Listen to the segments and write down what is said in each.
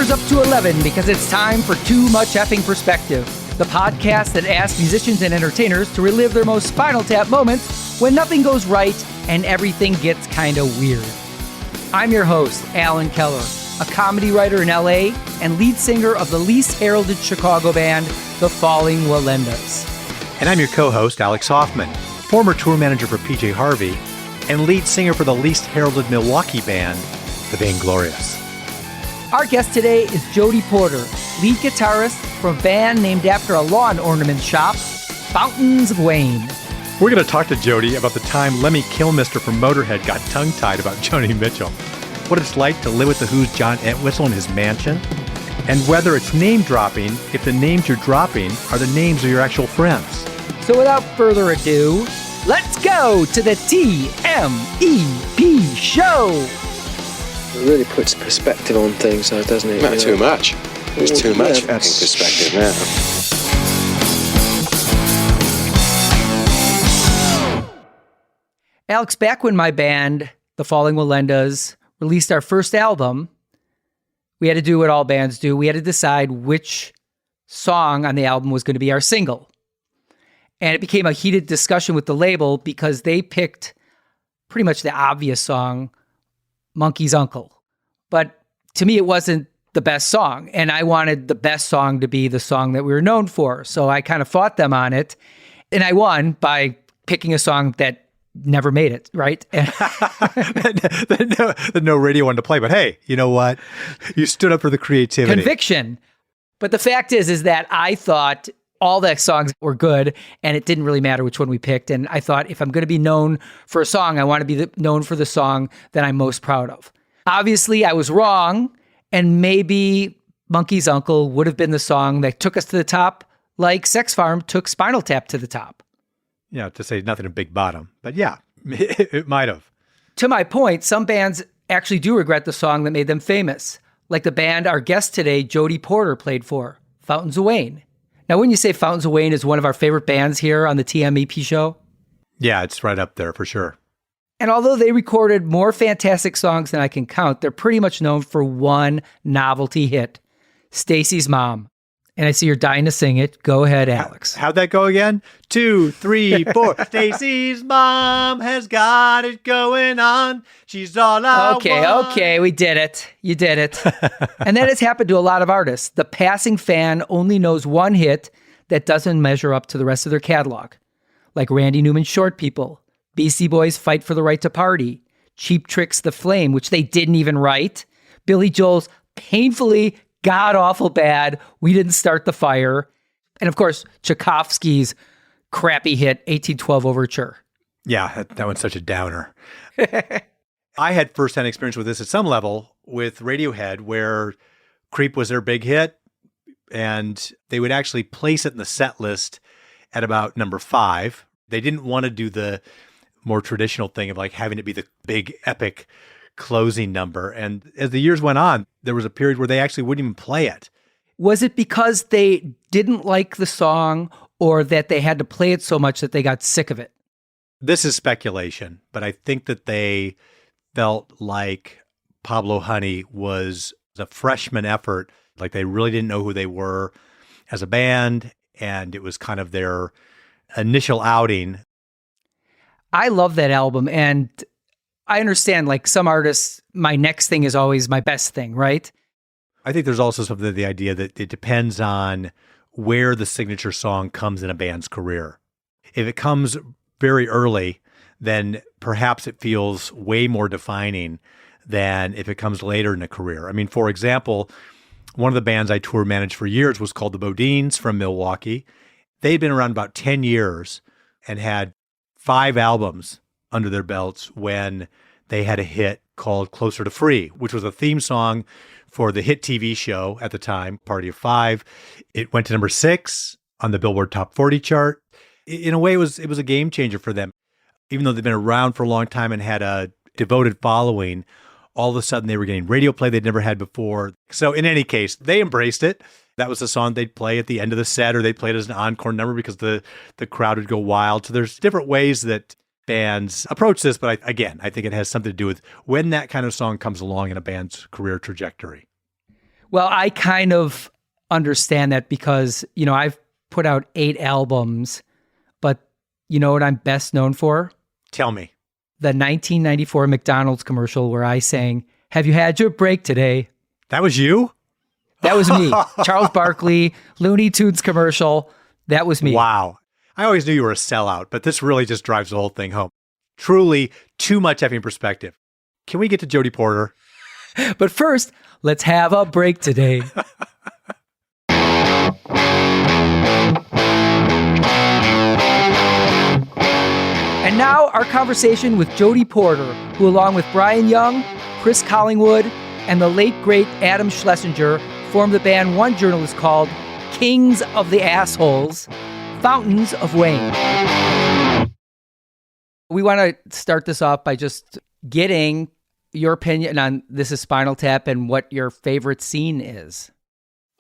numbers up to 11 because it's time for Too Much Effing Perspective, the podcast that asks musicians and entertainers to relive their most Spinal Tap moments when nothing goes right and everything gets kind of weird. I'm your host, Alan Keller, a comedy writer in LA and lead singer of the least heralded Chicago band, the Falling Wallendas. And I'm your co-host, Alex Hoffman, former tour manager for PJ Harvey and lead singer for the least heralded Milwaukee band, the Vainglorious. Our guest today is Jody Porter, lead guitarist from a band named after a lawn ornament shop, Fountains of Wayne. We're going to talk to Jody about the time Lemmy Kilmister from Motorhead got tongue-tied about Joni Mitchell, what it's like to live with the Who's John Entwistle in his mansion, and whether it's name-dropping if the names you're dropping are the names of your actual friends. So without further ado, let's go to the TMEP show. It really puts perspective on things, though, doesn't it? Not too much. There's too much effing perspective now. Alex, back when my band, the Falling Wallendas, released our first album, we had to do what all bands do. We had to decide which song on the album was going to be our single. And it became a heated discussion with the label because they picked pretty much the obvious song, Monkey's Uncle. But to me, it wasn't the best song. And I wanted the best song to be the song that we were known for. So I kind of fought them on it. And I won by picking a song that never made it, right? no radio one to play. But hey, you know what? You stood up for the creativity. Conviction. But the fact is that I thought all the songs were good, and it didn't really matter which one we picked. And I thought, if I'm going to be known for a song, I want to be known for the song that I'm most proud of. Obviously, I was wrong, and maybe Monkey's Uncle would have been the song that took us to the top, like Sex Farm took Spinal Tap to the top. Yeah, to say nothing of Big Bottom. But yeah, it might have. To my point, some bands actually do regret the song that made them famous, like the band our guest today, Jody Porter, played for, Fountains of Wayne. Now, wouldn't you say Fountains of Wayne is one of our favorite bands here on the TMEP show? Yeah, it's right up there for sure. And although they recorded more fantastic songs than I can count, they're pretty much known for one novelty hit, Stacy's Mom. And I see you're dying to sing it. Go ahead, Alex. How'd that go again? 2, 3, 4. Stacy's mom has got it going on. She's all I want. Okay, we did it. You did it. And that has happened to a lot of artists. The passing fan only knows one hit that doesn't measure up to the rest of their catalog. Like Randy Newman's Short People, Beastie Boys' Fight for the Right to Party, Cheap Trick's The Flame, which they didn't even write, Billy Joel's Painfully God-awful bad, We Didn't Start the Fire, and of course, Tchaikovsky's crappy hit, 1812 Overture. Yeah, that one's such a downer. I had firsthand experience with this at some level with Radiohead, where Creep was their big hit, and they would actually place it in the set list at about number 5. They didn't want to do the more traditional thing of like having it be the big epic closing number. And as the years went on, there was a period where they actually wouldn't even play it. Was it because they didn't like the song or that they had to play it so much that they got sick of it? This is speculation, but I think that they felt like Pablo Honey was a freshman effort. Like they really didn't know who they were as a band, and it was kind of their initial outing. I love that album, and I understand, like some artists, my next thing is always my best thing, right? I think there's also something to the idea that it depends on where the signature song comes in a band's career. If it comes very early, then perhaps it feels way more defining than if it comes later in a career. I mean, for example, one of the bands I tour managed for years was called the Bodines from Milwaukee. They'd been around about 10 years and had 5 albums under their belts when they had a hit called Closer to Free, which was a theme song for the hit TV show at the time, Party of 5. It went to number 6 on the Billboard Top 40 chart. In a way, it was a game changer for them. Even though they've been around for a long time and had a devoted following, all of a sudden they were getting radio play they'd never had before. So in any case, they embraced it. That was the song they'd play at the end of the set, or they'd play it as an encore number because the crowd would go wild. So there's different ways that bands approach this, but I think it has something to do with when that kind of song comes along in a band's career trajectory. Well, I kind of understand that because, I've put out 8 albums, but you know what I'm best known for? Tell me. The 1994 McDonald's commercial where I sang, "Have you had your break today?" That was you? That was me. Charles Barkley, Looney Tunes commercial. That was me. Wow. I always knew you were a sellout, but this really just drives the whole thing home. Truly too much effing perspective. Can we get to Jody Porter? But first, let's have a break today. And now our conversation with Jody Porter, who along with Brian Young, Chris Collingwood, and the late great Adam Schlesinger formed the band one journalist called Kings of the Assholes, Fountains of Wayne. We want to start this off by just getting your opinion on This Is Spinal Tap and what your favorite scene is.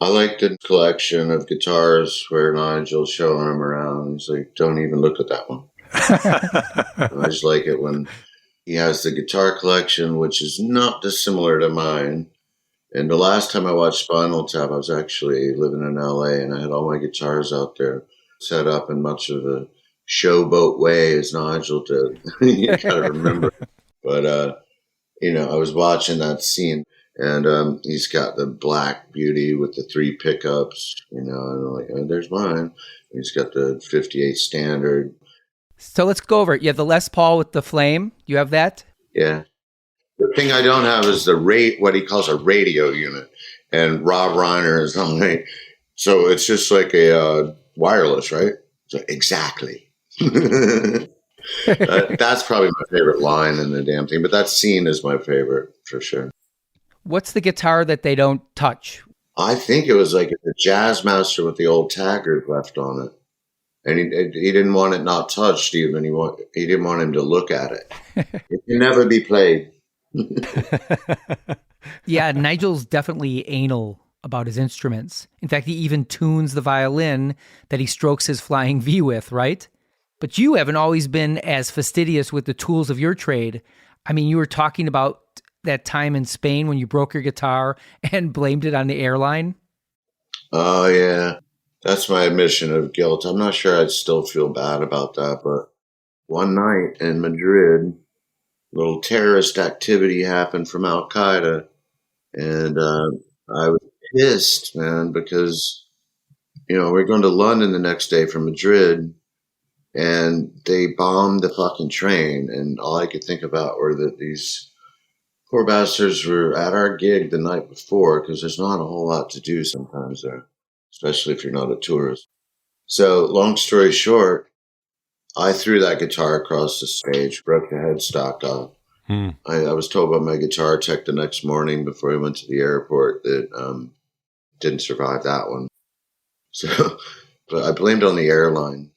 I like the collection of guitars where Nigel's showing them around. He's like, don't even look at that one. I just like it when he has the guitar collection, which is not dissimilar to mine. And the last time I watched Spinal Tap, I was actually living in LA, and I had all my guitars out there set up in much of a showboat way as Nigel did. You gotta remember. But, I was watching that scene, and he's got the Black Beauty with the 3 pickups, and I'm like, oh, there's mine. He's got the 58 Standard. So let's go over it. You have the Les Paul with the flame. You have that? Yeah. The thing I don't have is what he calls a radio unit. And Rob Reiner is on it. So it's just like a wireless, right? So exactly. That's probably my favorite line in the damn thing. But that scene is my favorite for sure. What's the guitar that they don't touch? I think it was like the Jazzmaster with the old Taggart left on it. And he didn't want it not touched even. He didn't want him to look at it. It can never be played. Yeah, Nigel's definitely anal about his instruments. In fact, he even tunes the violin that he strokes his Flying V with, right? But you haven't always been as fastidious with the tools of your trade. I mean, you were talking about that time in Spain when you broke your guitar and blamed it on the airline. Oh, yeah. That's my admission of guilt. I'm not sure I'd still feel bad about that, but one night in Madrid, a little terrorist activity happened from Al Qaeda, and I was pissed, man, because we're going to London the next day from Madrid, and they bombed the fucking train, and all I could think about were that these poor bastards were at our gig the night before, because there's not a whole lot to do sometimes there, especially if you're not a tourist. So long story short, I threw that guitar across the stage, broke the headstock off. I was told by my guitar tech the next morning before I went to the airport that didn't survive that one. So, but I blamed it on the airline.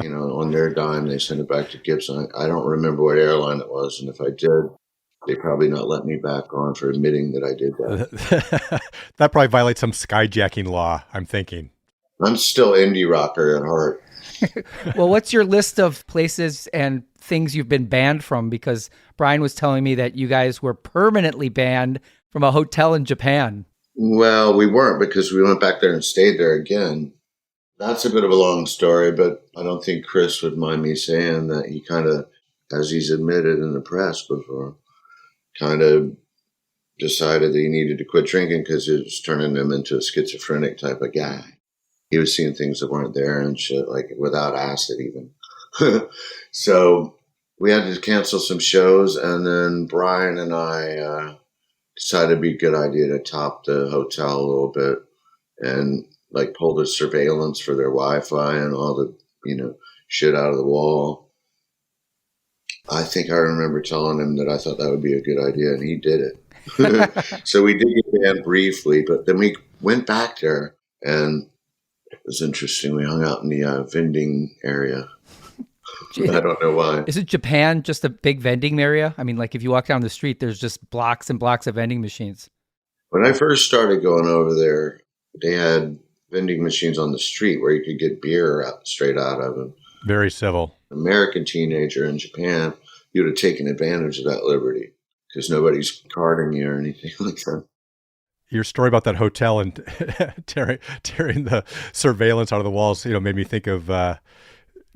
On their dime, they sent it back to Gibson. I don't remember what airline it was, and if I did, they probably not let me back on for admitting that I did that. That probably violates some skyjacking law, I'm thinking. I'm still indie rocker at heart. Well, what's your list of places and things you've been banned from? Because Brian was telling me that you guys were permanently banned from a hotel in Japan. Well, we weren't, because we went back there and stayed there again. That's a bit of a long story, but I don't think Chris would mind me saying that he kind of, as he's admitted in the press before, kind of decided that he needed to quit drinking because it was turning him into a schizophrenic type of guy. He was seeing things that weren't there and shit, like without acid even. So we had to cancel some shows, and then Brian and I decided it'd be a good idea to top the hotel a little bit and like pull the surveillance for their Wi-Fi and all the, shit out of the wall. I think I remember telling him that I thought that would be a good idea, and he did it. So we did get banned briefly, but then we went back there, and it was interesting. We hung out in the vending area. I don't know why. Isn't Japan just a big vending area? I mean, like if you walk down the street, there's just blocks and blocks of vending machines. When I first started going over there, they had vending machines on the street where you could get beer straight out of them. Very civil. American teenager in Japan, you would have taken advantage of that liberty because nobody's carding you or anything like that. Your story about that hotel and tearing the surveillance out of the walls, made me think of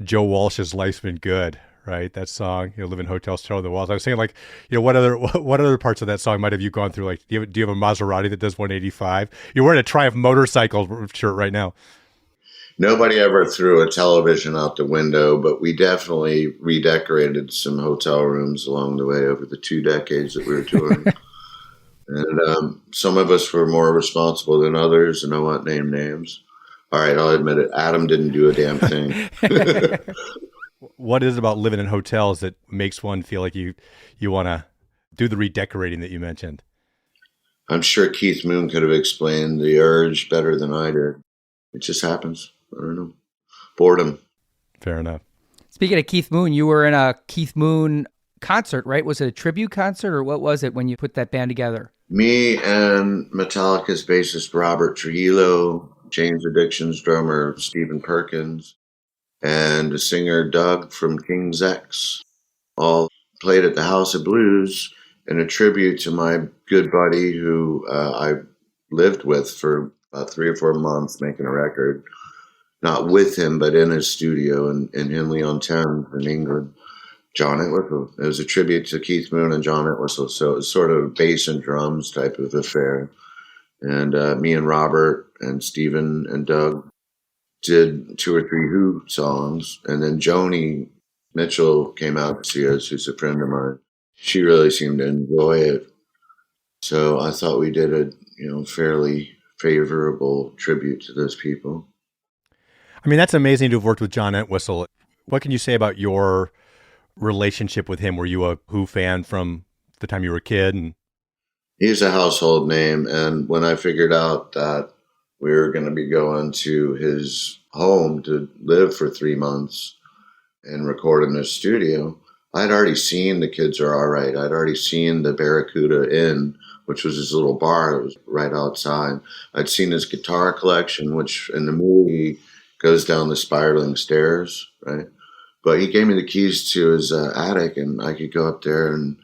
Joe Walsh's "Life's Been Good." Right, that song. Live in hotels, tear the walls. I was saying, like, what other parts of that song might have you gone through? Like, do you have a Maserati that does 185? You're wearing a Triumph motorcycle shirt right now. Nobody ever threw a television out the window, but we definitely redecorated some hotel rooms along the way over the 2 decades that we were touring. And some of us were more responsible than others, and I won't name names. All right, I'll admit it. Adam didn't do a damn thing. What is it about living in hotels that makes one feel like you want to do the redecorating that you mentioned? I'm sure Keith Moon could have explained the urge better than I did. It just happens. I don't know. Boredom. Fair enough. Speaking of Keith Moon, you were in a Keith Moon concert, right? Was it a tribute concert, or what was it when you put that band together? Me and Metallica's bassist Robert Trujillo, Jane's Addiction's drummer Stephen Perkins, and the singer Doug from King's X all played at the House of Blues in a tribute to my good buddy who I lived with for about 3 or 4 months making a record. Not with him, but in his studio in Henley-on-Thames in England. John Entwistle. It was a tribute to Keith Moon and John Entwistle, so it was sort of a bass and drums type of affair. And me and Robert and Stephen and Doug did 2 or 3 Who songs, and then Joni Mitchell came out to see us, who's a friend of mine. She really seemed to enjoy it. So I thought we did a fairly favorable tribute to those people. I mean, that's amazing to have worked with John Entwistle. What can you say about your relationship with him? Were you a Who fan from the time you were a kid? And he's a household name, and when I figured out that we were going to be going to his home to live for 3 months and record in his studio, I'd already seen The Kids Are All Right. I'd already seen the Barracuda Inn, which was his little bar that was right outside. I'd seen his guitar collection, which in the movie goes down the spiraling stairs, right? But he gave me the keys to his attic, and I could go up there and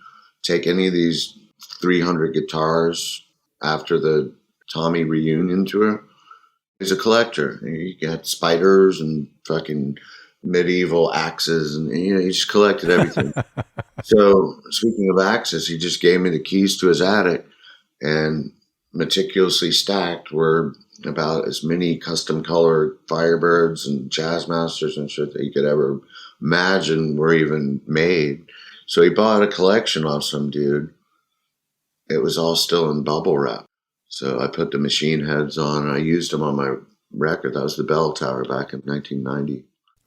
take any of these 300 guitars after the Tommy reunion tour. He's a collector. He got spiders and fucking medieval axes, and he just collected everything. So speaking of axes, he just gave me the keys to his attic, and meticulously stacked were about as many custom colored Firebirds and Jazzmasters and shit that you could ever imagine were even made. So he bought a collection off some dude. It was all still in bubble wrap. So I put the machine heads on, and I used them on my record. That was the Bell Tower back in 1990.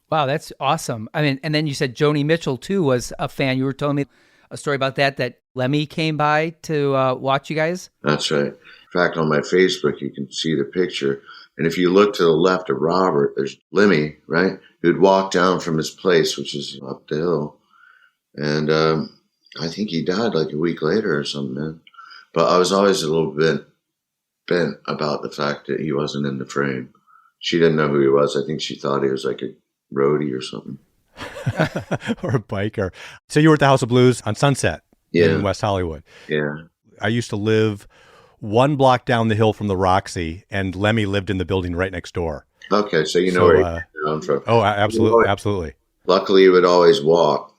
Wow, that's awesome. I mean, and then you said Joni Mitchell, too, was a fan. You were telling me a story about that Lemmy came by to watch you guys? That's right. In fact, on my Facebook, you can see the picture. And if you look to the left of Robert, there's Lemmy, right? Who'd walk down from his place, which is up the hill. And I think he died like a week later or something, man. But I was always a little bit bent about the fact that he wasn't in the frame. She didn't know who he was. I think she thought he was like a roadie or something. Or a biker. So you were at the House of Blues on Sunset in West Hollywood. Yeah. I used to live 1 block down the hill from the Roxy, and Lemmy lived in the building right next door. Okay, so you know where I'm from. Oh, absolutely, absolutely. Luckily, he would always walk,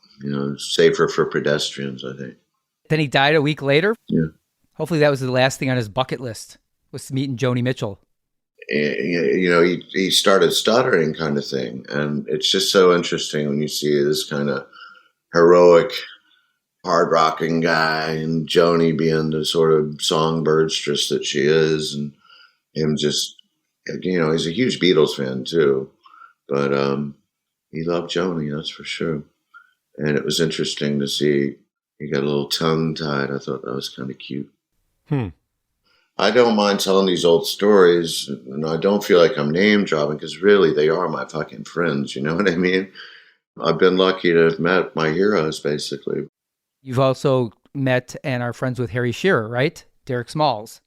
safer for pedestrians, I think. Then he died a week later? Yeah. Hopefully that was the last thing on his bucket list, was meeting Joni Mitchell. He started stuttering kind of thing. And it's just so interesting when you see this kind of heroic, hard-rocking guy and Joni being the sort of songbirdstress that she is, and him just, he's a huge Beatles fan too. But he loved Joni, that's for sure. And it was interesting to see he got a little tongue-tied. I thought that was kind of cute. I don't mind telling these old stories, and I don't feel like I'm name dropping because really they are my fucking friends. You know what I mean? I've been lucky to have met my heroes, basically. You've also met and are friends with Harry Shearer, right? Derek Smalls.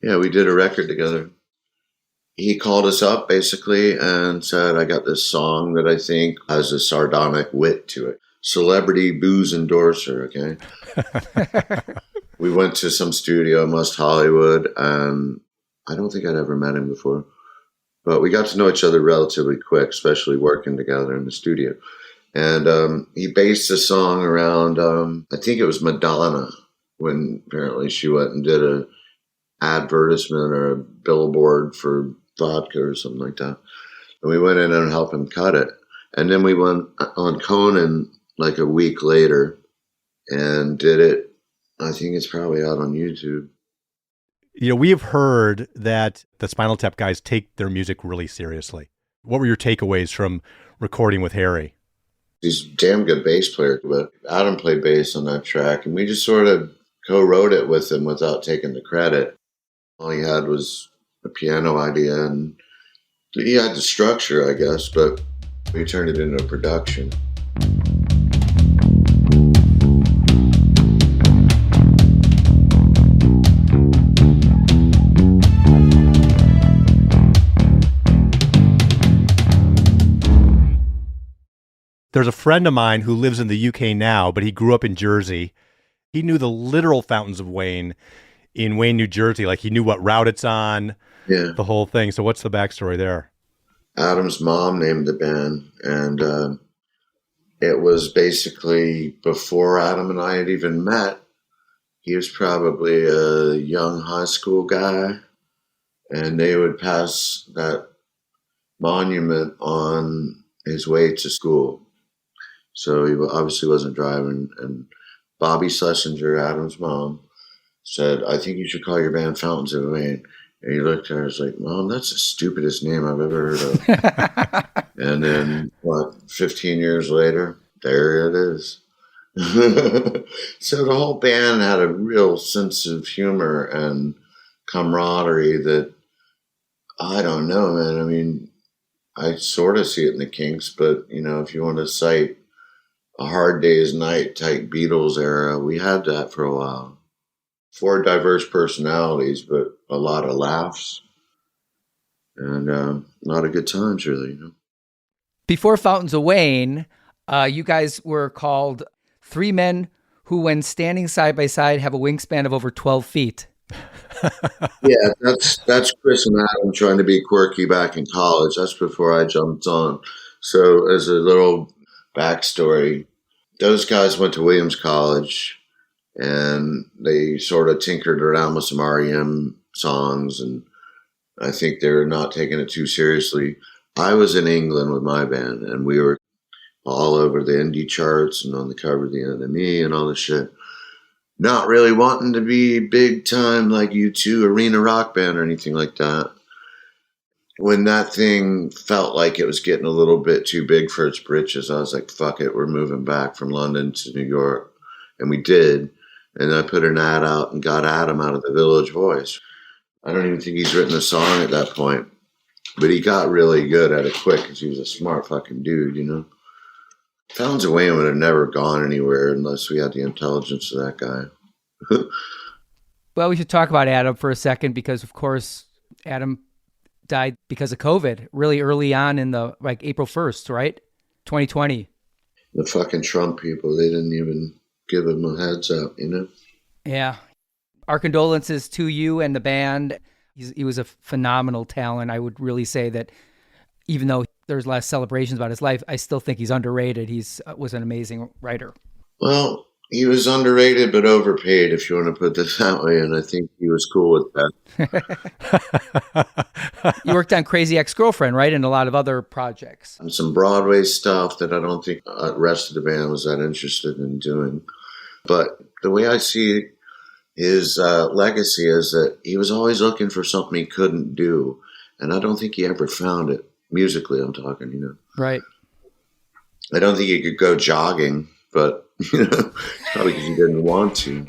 Yeah, we did a record together. He called us up basically and said, I got this song that I think has a sardonic wit to it. Celebrity booze endorser, okay? We went to some studio in West Hollywood, and I don't think I'd ever met him before. But we got to know each other relatively quick, especially working together in the studio. And he based the song around, I think it was Madonna, when apparently she went and did a advertisement or a billboard for vodka or something like that. And we went in and helped him cut it. And then we went on Conan like a week later and did it. I think it's probably out on YouTube. You know, we have heard that the Spinal Tap guys take their music really seriously. What were your takeaways from recording with Harry? He's a damn good bass player, but Adam played bass on that track, and we just sort of co-wrote it with him without taking the credit. All he had was a piano idea, and he had the structure, I guess, but we turned it into a production. There's a friend of mine who lives in the UK now, but he grew up in Jersey. He knew the literal fountains of Wayne in Wayne, New Jersey. Like, he knew what route it's on, the whole thing. So what's the backstory there? Adam's mom named the band, and it was basically before Adam and I had even met. He was probably a young high school guy, and they would pass that monument on his way to school. So he obviously wasn't driving, and Bobby Schlesinger, Adam's mom, said, "I think you should call your band Fountains of Wayne." And he looked at her and was like, "Mom, that's the stupidest name I've ever heard of." And then, 15 years later, there it is. So the whole band had a real sense of humor and camaraderie that, I don't know, man. I mean, I sort of see it in the Kinks, but, you know, if you want to cite a Hard Day's Night type Beatles era, we had that for a while. 4 diverse personalities, but a lot of laughs and a lot of good times, really. You know? Before Fountains of Wayne, you guys were called 3 men who, when standing side by side, have a wingspan of over 12 feet. Yeah, that's Chris and Adam trying to be quirky back in college. That's before I jumped on. So as a little backstory, those guys went to Williams College, and they sort of tinkered around with some REM songs, and I think they're not taking it too seriously. I was in England with my band, and we were all over the indie charts and on the cover of the NME and all this shit. Not really wanting to be big time like U2 arena rock band or anything like that. When that thing felt like it was getting a little bit too big for its britches, I was like, fuck it, we're moving back from London to New York. And we did. And I put an ad out and got Adam out of the Village Voice. I don't even think he's written a song at that point. But he got really good at it quick because he was a smart fucking dude, you know. Fountains of Wayne would have never gone anywhere unless we had the intelligence of that guy. Well, we should talk about Adam for a second because, of course, Adam died because of COVID really early on in the, like, April 1st, right? 2020. The fucking Trump people, they didn't even give him a heads up, you know? Yeah. Our condolences to you and the band. He was a phenomenal talent. I would really say that even though there's less celebrations about his life, I still think he's underrated. Was an amazing writer. Well, he was underrated but overpaid, if you want to put this that way, and I think he was cool with that. You worked on Crazy Ex-Girlfriend, right? And a lot of other projects. And some Broadway stuff that I don't think the rest of the band was that interested in doing. But the way I see his legacy is that he was always looking for something he couldn't do, and I don't think he ever found it. Musically, I'm talking, you know. Right. I don't think he could go jogging, but, you know, probably because he didn't want to.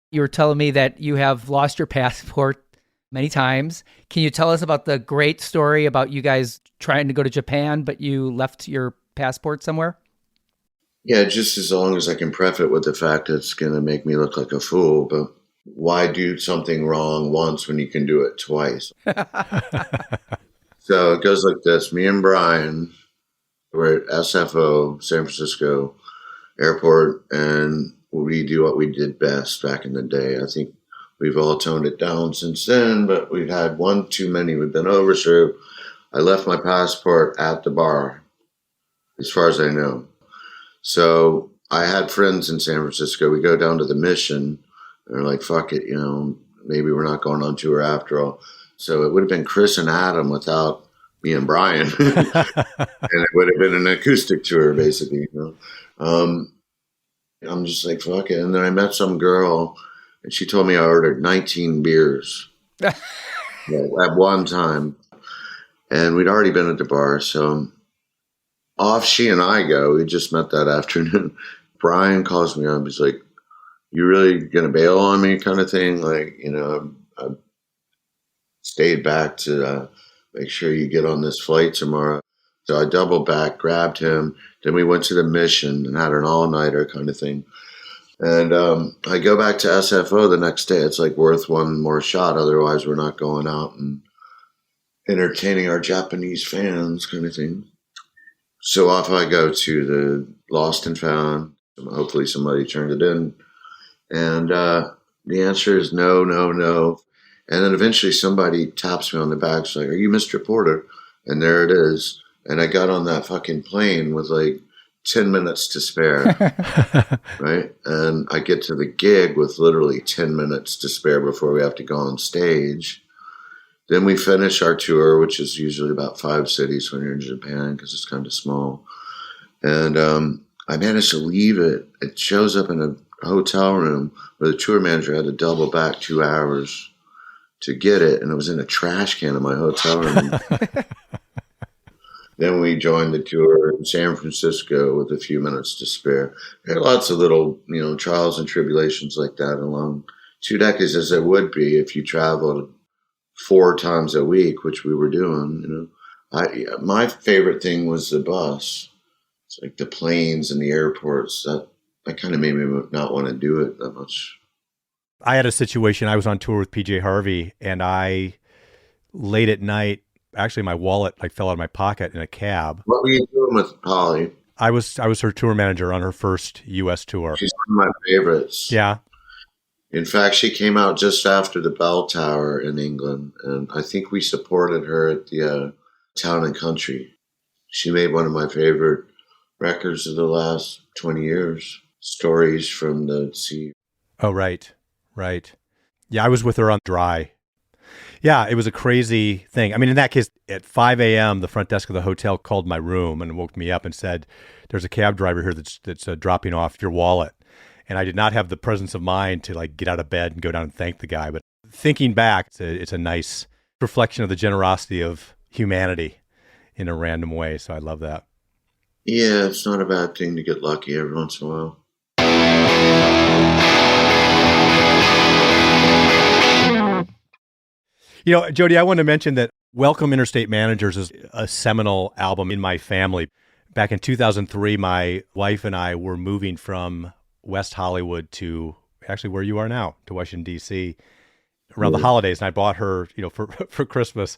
You were telling me that you have lost your passport many times. Can you tell us about the great story about you guys trying to go to Japan, but you left your passport somewhere? Yeah, just as long as I can preface it with the fact that it's going to make me look like a fool, but why do something wrong once when you can do it twice? So it goes like this. Me and Brian were at SFO, San Francisco Airport, and we do what we did best back in the day. I think we've all toned it down since then, but we've had one too many. We've been overserved. I left my passport at the bar, as far as I know. So I had friends in San Francisco. We go down to the Mission, and they're like, fuck it, maybe we're not going on tour after all. So it would have been Chris and Adam without me and Brian. And it would have been an acoustic tour, basically. I'm just like, fuck it. And then I met some girl, and she told me I ordered 19 beers at one time. And we'd already been at the bar. So off she and I go. We just met that afternoon. Brian calls me up. He's like, you really going to bail on me kind of thing? Like, I stayed back to make sure you get on this flight tomorrow. So I doubled back, grabbed him. Then we went to the Mission and had an all-nighter kind of thing. And I go back to SFO the next day. It's like worth one more shot. Otherwise, we're not going out and entertaining our Japanese fans kind of thing. So off I go to the Lost and Found. Hopefully somebody turned it in. And the answer is no, no, no. And then eventually somebody taps me on the back. It's like, are you Mr. Porter? And there it is. And I got on that fucking plane with like 10 minutes to spare. Right? And I get to the gig with literally 10 minutes to spare before we have to go on stage. Then we finish our tour, which is usually about 5 cities when you're in Japan because it's kind of small. And I managed to leave it. It shows up in a hotel room where the tour manager had to double back 2 hours to get it. And it was in a trash can in my hotel room. Then we joined the tour in San Francisco with a few minutes to spare. There are lots of little, trials and tribulations like that along 2 decades, as there would be if you traveled 4 times a week, which we were doing. My favorite thing was the bus. It's like the planes and the airports. That kind of made me not want to do it that much. I had a situation. I was on tour with PJ Harvey, and late at night, actually my wallet fell out of my pocket in a cab. What were you doing with Polly? I was her tour manager on her first U.S. tour. She's one of my favorites. Yeah. In fact, she came out just after the Bell Tower in England, and I think we supported her at the Town and Country. She made one of my favorite records of the last 20 years, Stories from the Sea. Oh, right. Yeah, I was with her on Dry. Yeah, it was a crazy thing. I mean, in that case, at 5 a.m., the front desk of the hotel called my room and woke me up and said, there's a cab driver here that's dropping off your wallet. And I did not have the presence of mind to get out of bed and go down and thank the guy. But thinking back, it's a nice reflection of the generosity of humanity in a random way. So I love that. Yeah, it's not a bad thing to get lucky every once in a while. Jody, I want to mention that Welcome Interstate Managers is a seminal album in my family. Back in 2003, my wife and I were moving from West Hollywood to actually where you are now, to Washington, D.C. around the holidays. And I bought her, for Christmas,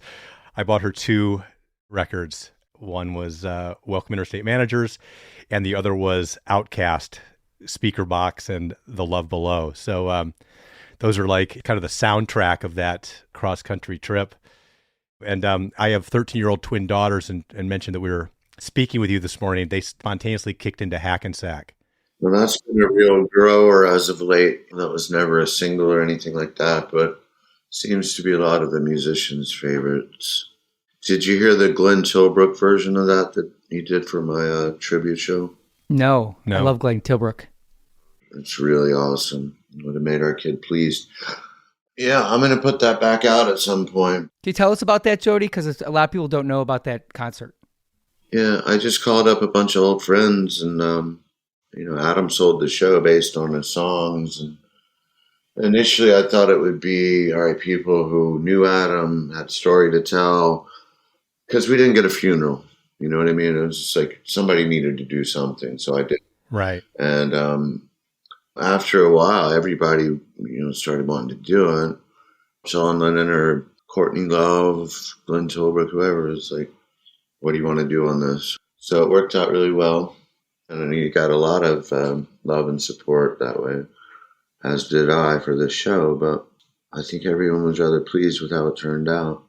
I bought her 2 records. One was Welcome Interstate Managers, and the other was Outcast, Speaker Box, and The Love Below. So those are kind of the soundtrack of that cross-country trip. And I have 13-year-old twin daughters and mentioned that we were speaking with you this morning. They spontaneously kicked into Hackensack. Well, that's been a real grower as of late. That was never a single or anything like that, but seems to be a lot of the musicians' favorites. Did you hear the Glenn Tilbrook version of that he did for my tribute show? No. I love Glenn Tilbrook. It's really awesome. It would have made our kid pleased. Yeah, I'm going to put that back out at some point. Can you tell us about that, Jody? Because a lot of people don't know about that concert. Yeah, I just called up a bunch of old friends, and Adam sold the show based on his songs. And initially, I thought it would be people who knew Adam, had story to tell, because we didn't get a funeral. You know what I mean? It was just like somebody needed to do something, so I did. Right. And after a while, everybody started wanting to do it. Sean Lennon or Courtney Love, Glenn Tilbrook, whoever, is like, what do you want to do on this? So it worked out really well. And you got a lot of love and support that way, as did I for this show. But I think everyone was rather pleased with how it turned out.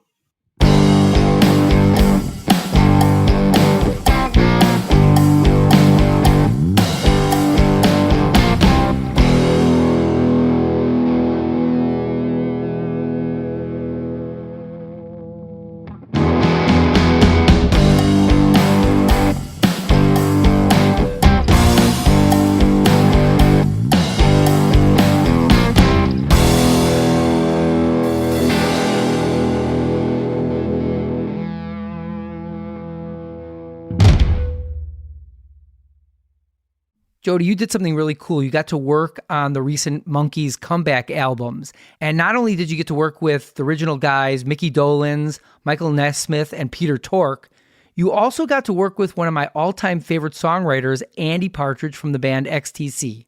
Jody, you did something really cool. You got to work on the recent Monkees comeback albums. And not only did you get to work with the original guys, Mickey Dolenz, Michael Nesmith, and Peter Tork, you also got to work with one of my all-time favorite songwriters, Andy Partridge from the band XTC.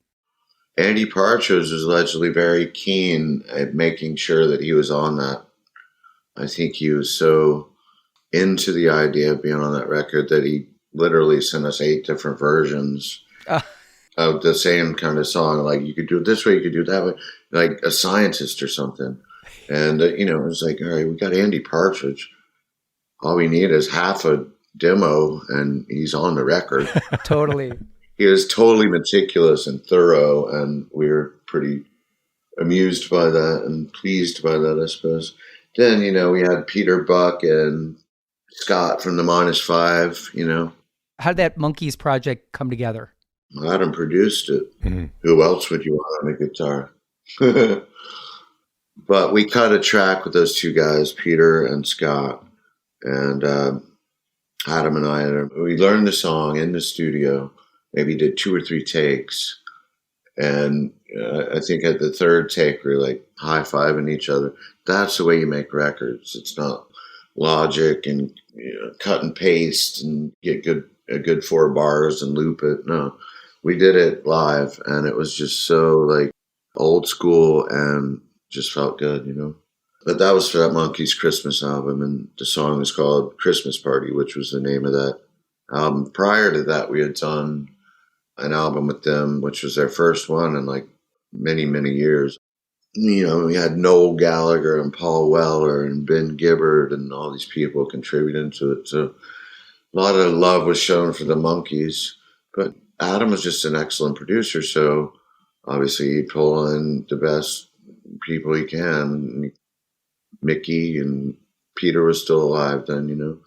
Andy Partridge was allegedly very keen at making sure that he was on that. I think he was so into the idea of being on that record that he literally sent us 8 different versions of the same kind of song. Like, you could do it this way, you could do it that way, like a scientist or something. And, it was like, all right, we got Andy Partridge. All we need is half a demo and he's on the record. Totally. He was totally meticulous and thorough, and we were pretty amused by that and pleased by that, I suppose. Then, we had Peter Buck and Scott from the -5, How did that Monkees project come together? Adam produced it. Mm-hmm. Who else would you want on a guitar? But we cut a track with those two guys, Peter and Scott, and Adam and I. We learned the song in the studio, maybe did 2 or 3 takes, and I think at the 3rd take we were like high-fiving each other. That's the way you make records. It's not Logic and cut and paste and get a good 4 bars and loop it. No. We did it live, and it was just so like old school and just felt good, But that was for that Monkees Christmas album, and the song was called Christmas Party, which was the name of that album. Prior to that, we had done an album with them, which was their first one in like many, many years. We had Noel Gallagher and Paul Weller and Ben Gibbard and all these people contributing to it. So a lot of love was shown for the Monkees, but Adam was just an excellent producer, so obviously he pulled in the best people he can. Mickey and Peter was still alive then,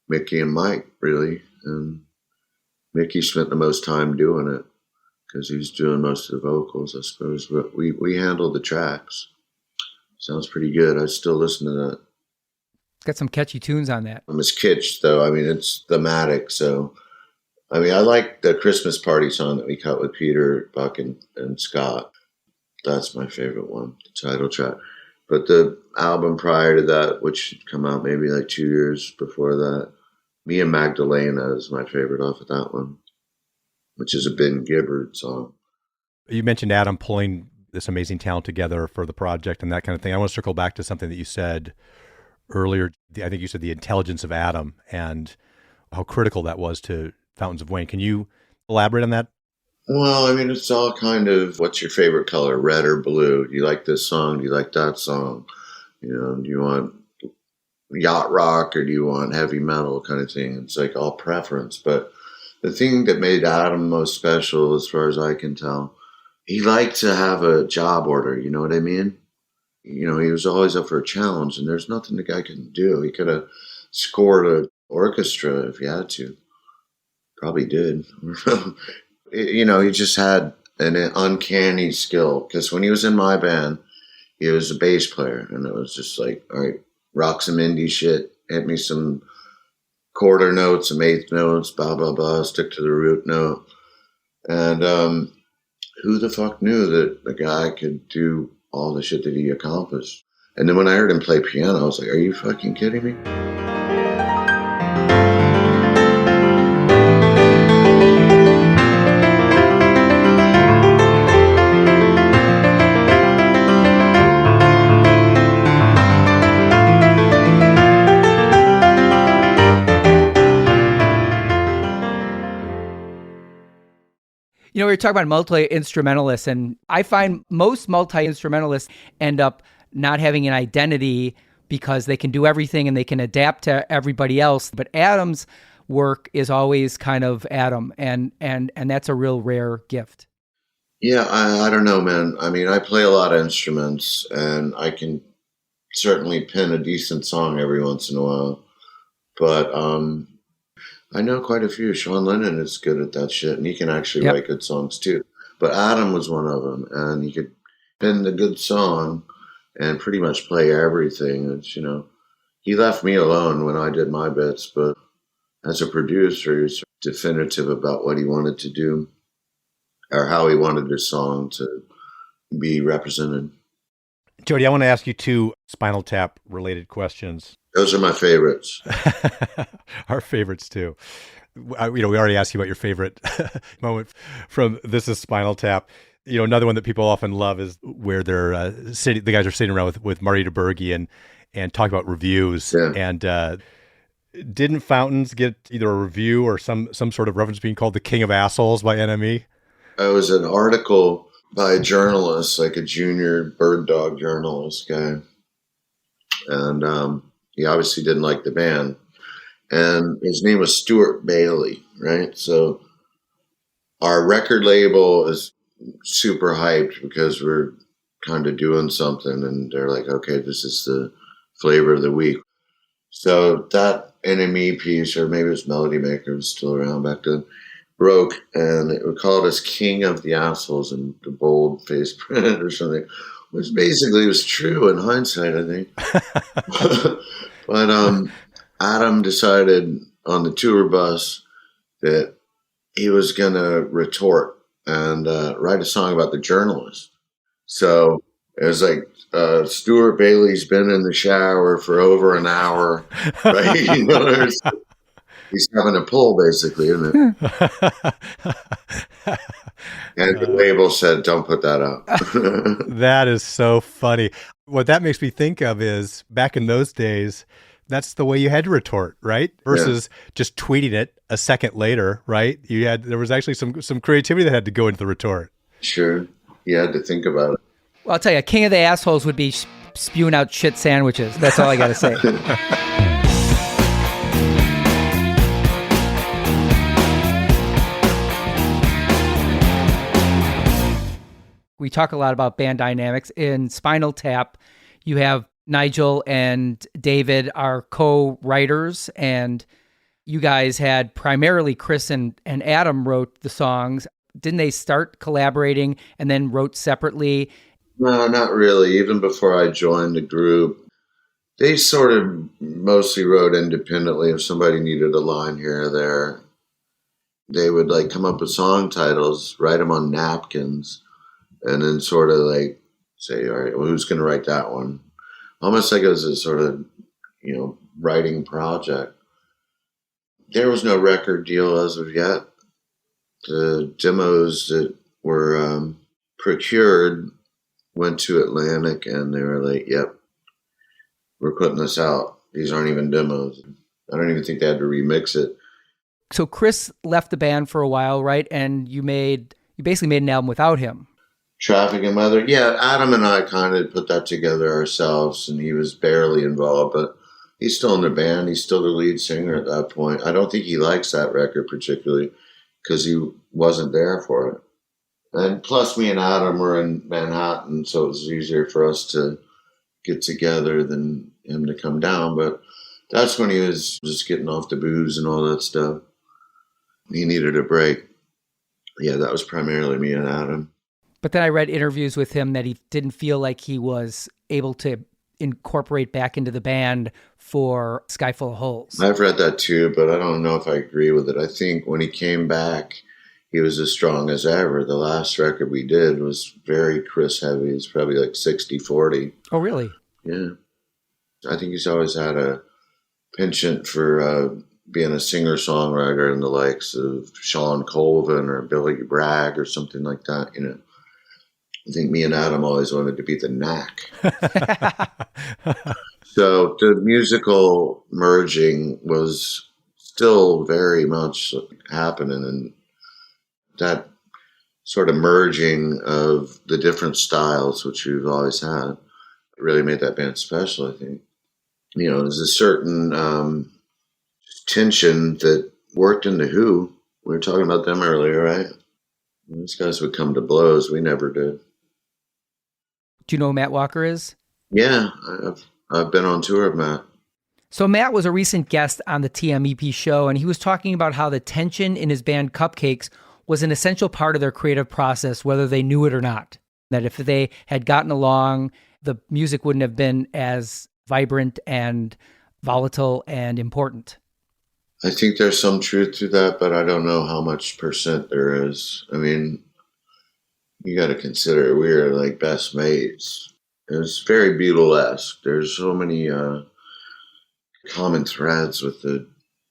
Mickey and Mike, really. And Mickey spent the most time doing it because he was doing most of the vocals, I suppose. But we handled the tracks. Sounds pretty good. I still listen to that. Got some catchy tunes on that. It's kitsch, though. It's thematic, so... I like the Christmas Party song that we cut with Peter, Buck, and Scott. That's my favorite one, the title track. But the album prior to that, which had come out maybe like 2 years before that, Me and Magdalena is my favorite off of that one, which is a Ben Gibbard song. You mentioned Adam pulling this amazing talent together for the project and that kind of thing. I want to circle back to something that you said earlier. I think you said the intelligence of Adam and how critical that was to Fountains of Wayne. Can you elaborate on that? Well, it's all kind of, what's your favorite color, red or blue? Do you like this song? Do you like that song? Do you want yacht rock or do you want heavy metal kind of thing? It's like all preference. But the thing that made Adam most special, as far as I can tell, he liked to have a job order. You know what I mean? He was always up for a challenge, and there's nothing the guy couldn't do. He could have scored an orchestra if he had to. Probably did. He just had an uncanny skill, because when he was in my band, he was a bass player, and it was just like, all right, rock some indie shit, hit me some quarter notes, some eighth notes, blah, blah, blah, stick to the root note. And who the fuck knew that the guy could do all the shit that he accomplished? And then when I heard him play piano, I was like, are you fucking kidding me? You know, we were talking about multi-instrumentalists, and I find most multi-instrumentalists end up not having an identity because they can do everything and they can adapt to everybody else. But Adam's work is always kind of Adam, and that's a real rare gift. Yeah, I don't know, man. I mean, I play a lot of instruments, and I can certainly pin a decent song every once in a while. But I know quite a few. Sean Lennon is good at that shit, and he can actually write good songs too. But Adam was one of them, and he could pin the good song and pretty much play everything. It's, you know, he left me alone when I did my bits, but as a producer, he was definitive about what he wanted to do or how he wanted his song to be represented. Jody, I want to ask you two Spinal Tap related questions. Those are my favorites. Our favorites too. We already asked you about your favorite moment from This Is Spinal Tap. You know, another one that people often love is where they're sitting. The guys are sitting around with Marty DeBerge and talk about reviews. Yeah. And didn't Fountains get either a review or some sort of reference being called the King of Assholes by NME? It was an article by a journalist, like a junior bird dog journalist guy, and he obviously didn't like the band. And his name was Stuart Bailey, right? So our record label is super hyped because we're kind of doing something, and they're like, okay, this is the flavor of the week. So that NME piece, or maybe it was Melody Maker, was still around back then, broke, and it called us King of the Assholes in the bold face print or something, which basically was true in hindsight, I think. But Adam decided on the tour bus that he was going to retort and write a song about the journalist. So it was like, Stuart Bailey's been in the shower for over an hour, right? You know, he's having a pull, basically, isn't it? And the label said, don't put that out. That is so funny. What that makes me think of is back in those days, that's the way you had to retort, right? Versus just tweeting it a second later, right? There was actually some creativity that had to go into the retort. Sure. You had to think about it. Well, I'll tell you, King of the Assholes would be spewing out shit sandwiches. That's all I got to say. We talk a lot about band dynamics. In Spinal Tap, you have Nigel and David are co-writers, and you guys had primarily Chris and Adam wrote the songs. Didn't they start collaborating and then wrote separately? No, not really. Even before I joined the group, they sort of mostly wrote independently. If somebody needed a line here or there, they would like come up with song titles, write them on napkins, and then sort of like say, all right, well, who's going to write that one? Almost like it was a sort of, writing project. There was no record deal as of yet. The demos that were procured went to Atlantic, and they were like, yep, we're putting this out. These aren't even demos. I don't even think they had to remix it. So Chris left the band for a while, right? And you basically made an album without him. Traffic and Weather. Yeah, Adam and I kind of put that together ourselves, and he was barely involved, but he's still in the band. He's still the lead singer at that point. I don't think he likes that record particularly because he wasn't there for it. And plus, me and Adam were in Manhattan, so it was easier for us to get together than him to come down. But that's when he was just getting off the booze and all that stuff. He needed a break. Yeah, that was primarily me and Adam. But then I read interviews with him that he didn't feel like he was able to incorporate back into the band for Sky Full of Holes. I've read that too, but I don't know if I agree with it. I think when he came back, he was as strong as ever. The last record we did was very Chris heavy. It's probably like 60-40. Oh, really? Yeah. I think he's always had a penchant for being a singer-songwriter and the likes of Sean Colvin or Billy Bragg or something like that, I think me and Adam always wanted to be the Knack. So the musical merging was still very much happening, and that sort of merging of the different styles, which we've always had. It really made that band special, I think. There's a certain tension that worked in The Who. We were talking about them earlier, right? These guys would come to blows. We never did. Do you know who Matt Walker is? Yeah, I've been on tour with Matt. So Matt was a recent guest on the TMEP show, and he was talking about how the tension in his band Cupcakes was an essential part of their creative process, whether they knew it or not. That if they had gotten along, the music wouldn't have been as vibrant and volatile and important. I think there's some truth to that, but I don't know how much percent there is. I mean, you got to consider we were like best mates. It's very Beatle-esque. There's so many common threads with the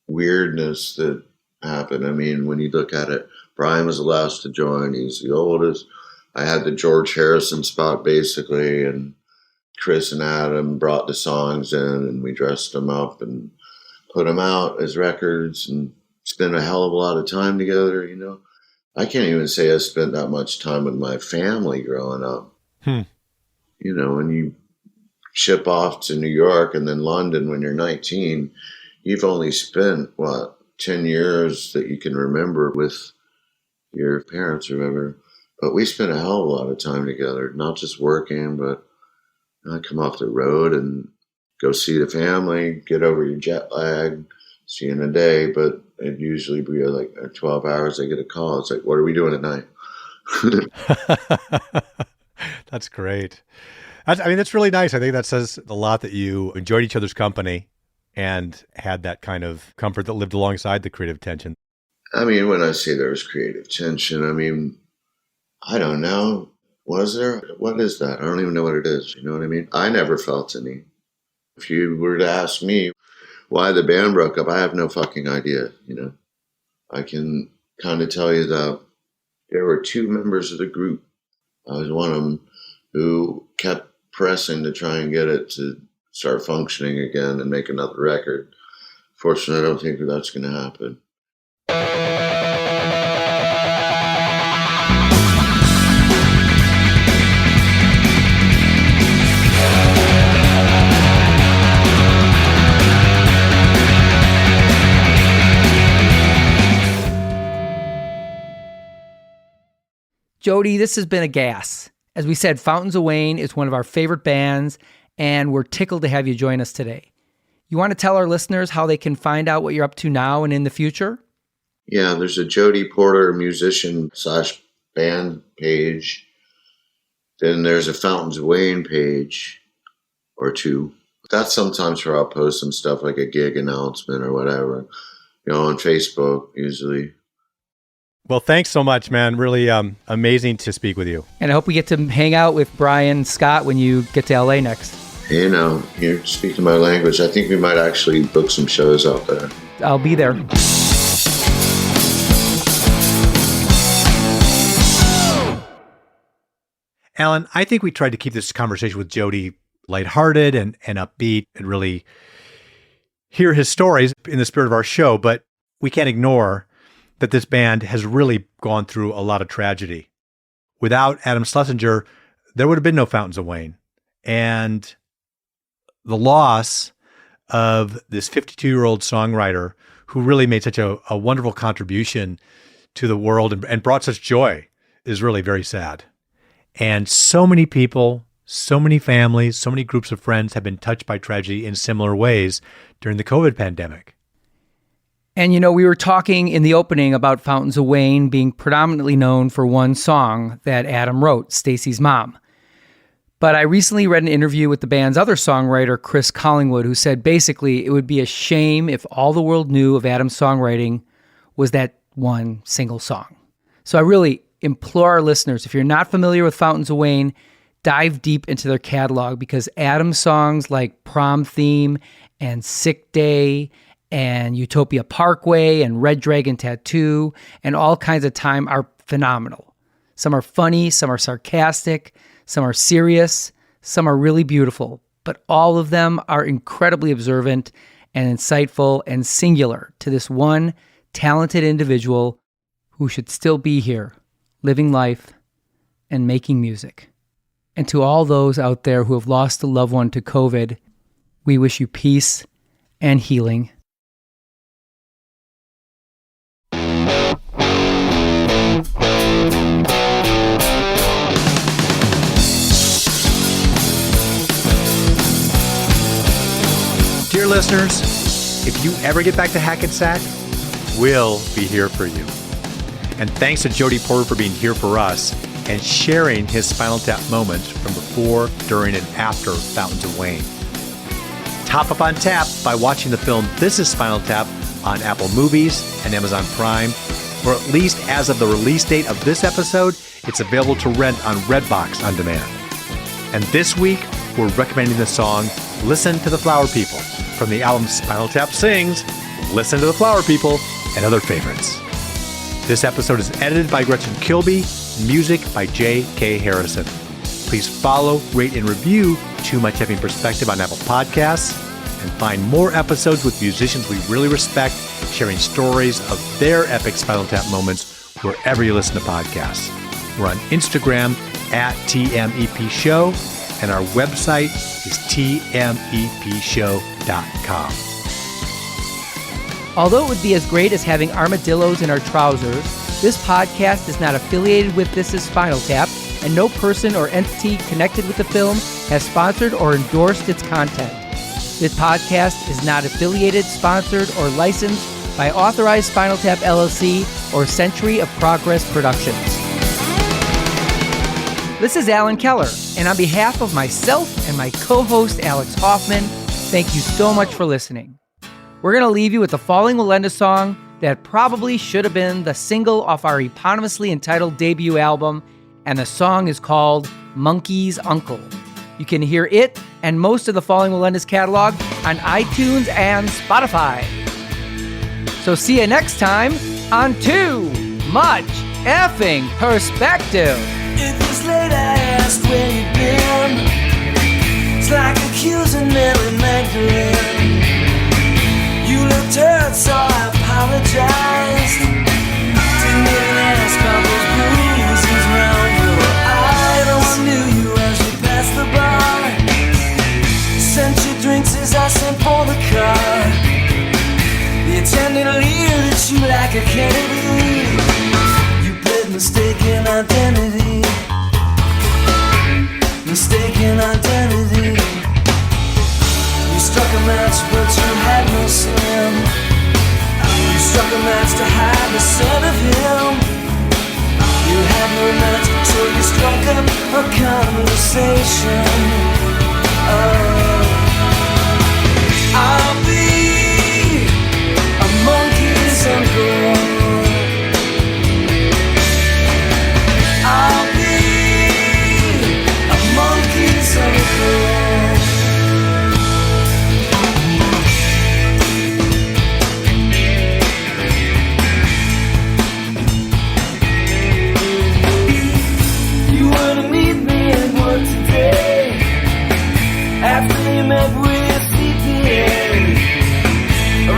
weirdness that happened. I mean, when you look at it, Brian was the last to join. He's the oldest. I had the George Harrison spot basically, and Chris and Adam brought the songs in, and we dressed them up and put them out as records and spent a hell of a lot of time together. I can't even say I spent that much time with my family growing up. When you ship off to New York and then London when you're 19, you've only spent, 10 years that you can remember with your parents or whatever. But we spent a hell of a lot of time together, not just working, but I'd come off the road and go see the family, get over your jet lag, see you in a day. But it usually be like 12 hours, I get a call. It's like, what are we doing at night? That's great. That's really nice. I think that says a lot that you enjoyed each other's company and had that kind of comfort that lived alongside the creative tension. I mean, when I say there was creative tension, I don't know. Was there? What is that? I don't even know what it is. You know what I mean? I never felt any. If you were to ask me why the band broke up, I have no fucking idea. I can kind of tell you that there were two members of the group. I was one of them who kept pressing to try and get it to start functioning again and make another record. Fortunately, I don't think that's going to happen. Jody, this has been a gas. As we said, Fountains of Wayne is one of our favorite bands, and we're tickled to have you join us today. You want to tell our listeners how they can find out what you're up to now and in the future? Yeah, there's a Jody Porter musician/band page. Then there's a Fountains of Wayne page or two. That's sometimes where I'll post some stuff like a gig announcement or whatever, on Facebook usually. Well, thanks so much, man. Really amazing to speak with you. And I hope we get to hang out with Brian Scott when you get to LA next. You're speaking my language. I think we might actually book some shows out there. I'll be there. Alan, I think we tried to keep this conversation with Jody lighthearted and upbeat and really hear his stories in the spirit of our show, but we can't ignore that this band has really gone through a lot of tragedy. Without Adam Schlesinger, there would have been no Fountains of Wayne. And the loss of this 52-year-old songwriter who really made such a wonderful contribution to the world and brought such joy is really very sad. And so many people, so many families, so many groups of friends have been touched by tragedy in similar ways during the COVID pandemic. And, we were talking in the opening about Fountains of Wayne being predominantly known for one song that Adam wrote, Stacy's Mom. But I recently read an interview with the band's other songwriter, Chris Collingwood, who said basically it would be a shame if all the world knew of Adam's songwriting was that one single song. So I really implore our listeners, if you're not familiar with Fountains of Wayne, dive deep into their catalog, because Adam's songs like Prom Theme and Sick Day and Utopia Parkway and Red Dragon Tattoo and All Kinds of Time are phenomenal. Some are funny, some are sarcastic, some are serious, some are really beautiful, but all of them are incredibly observant and insightful and singular to this one talented individual who should still be here living life, and making music. And to all those out there who have lost a loved one to COVID, we wish you peace and healing. Dear listeners, if you ever get back to Hackensack, we'll be here for you. And thanks to Jody Porter for being here for us and sharing his Spinal Tap moments from before, during, and after Fountains of Wayne. Top up on tap by watching the film This is Spinal Tap on Apple Movies and Amazon Prime, or at least as of the release date of this episode, it's available to rent on Redbox on demand. And this week, we're recommending the song Listen to the Flower People from the album Spinal Tap Sings, Listen to the Flower People, and other favorites. This episode is edited by Gretchen Kilby, music by J.K. Harrison. Please follow, rate, and review Too Much Effing Perspective on Apple Podcasts, and find more episodes with musicians we really respect, sharing stories of their epic Spinal Tap moments wherever you listen to podcasts. We're on Instagram at TMEP Show, and our website is tmepshow.com. Although it would be as great as having armadillos in our trousers, this podcast is not affiliated with This is Spinal Tap, and no person or entity connected with the film has sponsored or endorsed its content. This podcast is not affiliated, sponsored, or licensed by Authorized Spinal Tap LLC or Century of Progress Productions. This is Alan Keller, and on behalf of myself and my co-host Alex Hoffman, thank you so much for listening. We're going to leave you with the Falling Wallenda song that probably should have been the single off our eponymously entitled debut album, and the song is called Monkey's Uncle. You can hear it and most of the Falling Wallenda's catalog on iTunes and Spotify. So see you next time on Too Much Effing Perspective. It was late, I asked where you'd been. It's like accusing Mary Magdalene. You looked hurt, so I apologized. Didn't even ask about those bruises round your eye. No one knew you as you passed the bar. Sent you drinks as I sent for the car. The attendant leered at you like a Kennedy. You played mistaken identity. Mistaken identity. You struck a match but you had no slim. You struck a match to hide the scent of him. You had no match so you struck up a conversation. I'll be a monkey's uncle. I'll be a monkey's uncle. After you met with CPA,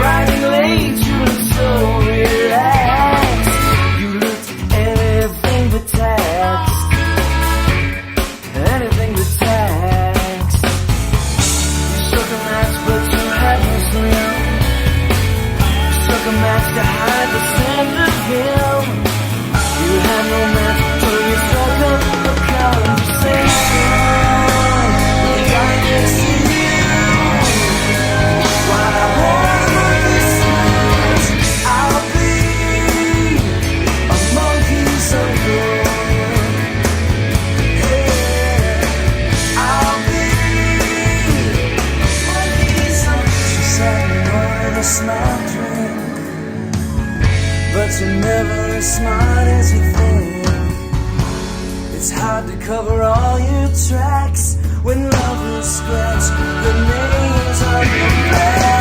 riding late, you looked so relaxed. You looked anything but taxed. Anything but taxed. You struck a match, but you had no slim. You struck a match to hide the scent of him. You had no match, so you struck up a conversation. Smart drink, but you're never as smart as you think. It's hard to cover all your tracks when lovers scratch the names on your back.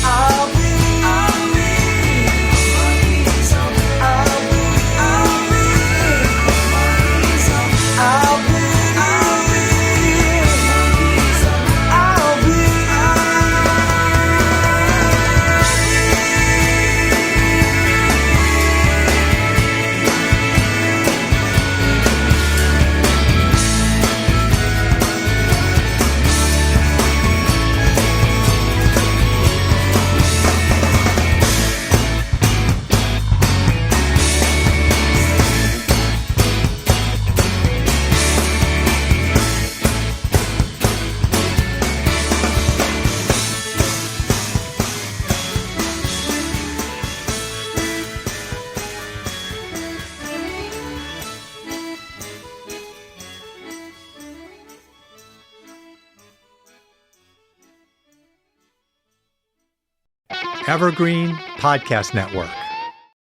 I'll be Evergreen Podcast Network.